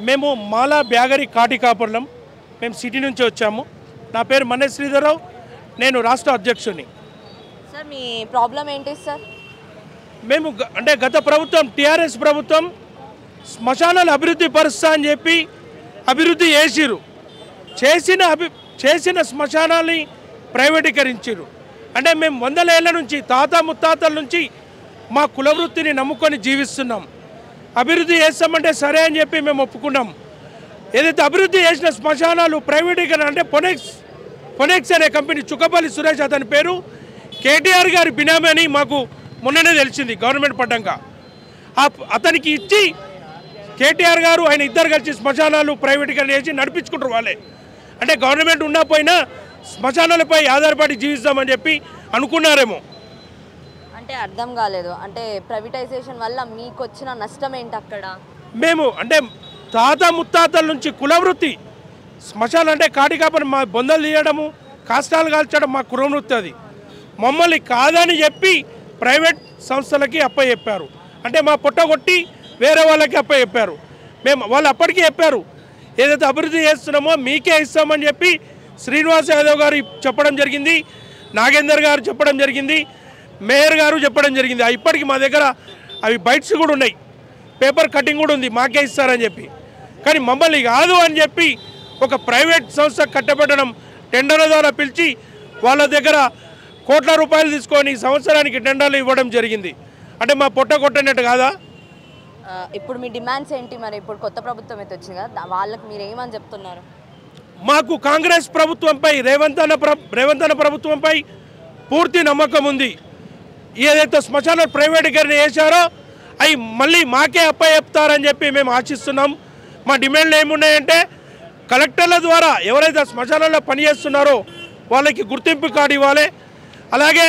మేము మాలా బ్యాగరి కాటికాపురం మేము సిటీ నుంచి వచ్చాము. నా పేరు మన్నే శ్రీధరరావు, నేను రాష్ట్ర అధ్యక్షుడిని. సార్ మీ ప్రాబ్లం ఏంటి సార్? మేము అంటే గత ప్రభుత్వం టీఆర్ఎస్ ప్రభుత్వం శ్మశానాలు అభివృద్ధి పరుస్తా అని చెప్పి అభివృద్ధి చేసిరు. చేసిన శ్మశానాన్ని ప్రైవేటీకరించారు. అంటే మేము 100 ఏళ్ల నుంచి తాత ముత్తాతల నుంచి మా కులవృత్తిని నమ్ముకొని జీవిస్తున్నాం. అభివృద్ధి చేస్తామంటే సరే అని చెప్పి మేము ఒప్పుకున్నాం. ఏదైతే అభివృద్ధి చేసిన శ్మశానాలు ప్రైవేటీకరణ అంటే పొనెక్స్ అనే కంపెనీ, చుక్కపల్లి సురేష్ అతని పేరు, కేటీఆర్ గారి బినామీ అని మాకు మొన్ననే తెలిసింది గవర్నమెంట్ పడ్డాక. అతనికి ఇచ్చి కేటీఆర్ గారు ఆయన ఇద్దరు కలిసి శ్మశానాలు ప్రైవేటీకరణ చేసి నడిపించుకుంటారు వాళ్ళే. అంటే గవర్నమెంట్ ఉన్నా పోయినా శ్మశానాలపై ఆధారపడి జీవిస్తామని చెప్పి అనుకున్నారేమో. అంటే అర్థం కాలేదు. అంటే ప్రైవేటైజేషన్ వల్ల మీకు వచ్చిన నష్టం ఏంటి అక్కడ? మేము అంటే తాత ముత్తాతల నుంచి కులవృత్తి శ్మశానం అంటే కాటికాపని మా బొందలు తీయడము, కాష్టాలు కాల్చడం మా కులవృత్తి. అది మమ్మల్ని కాదని చెప్పి ప్రైవేట్ సంస్థలకి అప్పచెప్పారు. అంటే మా పొట్టగొట్టి వేరే వాళ్ళకి అప్పచెప్పారు. వాళ్ళు అప్పటికీ చెప్పారు ఏదైతే అభివృద్ధి చేస్తున్నామో మీకే ఇస్తామని చెప్పి శ్రీనివాస్ యాదవ్ గారు చెప్పడం జరిగింది, నాగేందర్ గారు చెప్పడం జరిగింది, మేయర్ గారు చెప్పడం జరిగింది. ఇప్పటికీ మా దగ్గర అవి బైట్స్ కూడా ఉన్నాయి, పేపర్ కటింగ్ కూడా ఉంది, మాకే ఇస్తారని చెప్పి. కానీ మమ్మల్ని కాదు అని చెప్పి ఒక ప్రైవేట్ సంస్థ కట్టబెట్టడం, టెండర్ల ద్వారా పిలిచి వాళ్ళ దగ్గర కోట్ల రూపాయలు తీసుకొని సంవత్సరానికి టెండర్లు ఇవ్వడం జరిగింది. అంటే మా పొట్ట కొట్టనట్టు కాదా? ఇప్పుడు మీ డిమాండ్స్ ఏంటి మరి? ఇప్పుడు కొత్త ప్రభుత్వం అయితే వచ్చింది కదా, వాళ్ళకి మీరు ఏమని చెప్తున్నారు? మాకు కాంగ్రెస్ ప్రభుత్వంపై రేవంత్ అన్న ప్రభుత్వంపై పూర్తి నమ్మకం ఉంది. ఏదైతే శ్మశానాలు ప్రైవేటీకరణ చేశారో అవి మళ్ళీ మాకే అప్పచెప్తారని చెప్పి మేము ఆశిస్తున్నాం. మా డిమాండ్లు ఏమున్నాయంటే కలెక్టర్ల ద్వారా ఎవరైతే శ్మశానాల్లో పనిచేస్తున్నారో వాళ్ళకి గుర్తింపు కార్డు ఇవ్వాలి. అలాగే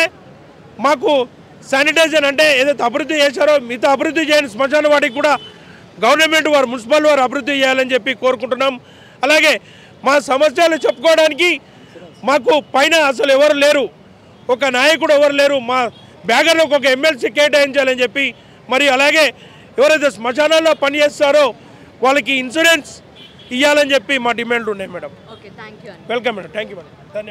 మాకు శానిటైజర్ అంటే ఏదైతే అభివృద్ధి చేశారో మిగతా అభివృద్ధి చేయని శ్మశాన వాటికి కూడా గవర్నమెంట్ వారు, మున్సిపల్ వారు అభివృద్ధి చేయాలని చెప్పి కోరుకుంటున్నాం. అలాగే మా సమస్యలు చెప్పుకోవడానికి మాకు పైన అసలు ఎవరు లేరు, ఒక నాయకుడు ఎవరు లేరు. మా బ్యాగర్లకు ఒక ఎమ్మెల్సీ కేటాయించాలని చెప్పి, మరి అలాగే ఎవరైతే శ్మశానాల్లో పనిచేస్తారో వాళ్ళకి ఇన్సూరెన్స్ ఇవ్వాలని చెప్పి మా డిమాండ్లు ఉన్నాయి madam. Okay, thank you. Welcome madam, thank you madam, ధన్యవాదాలు.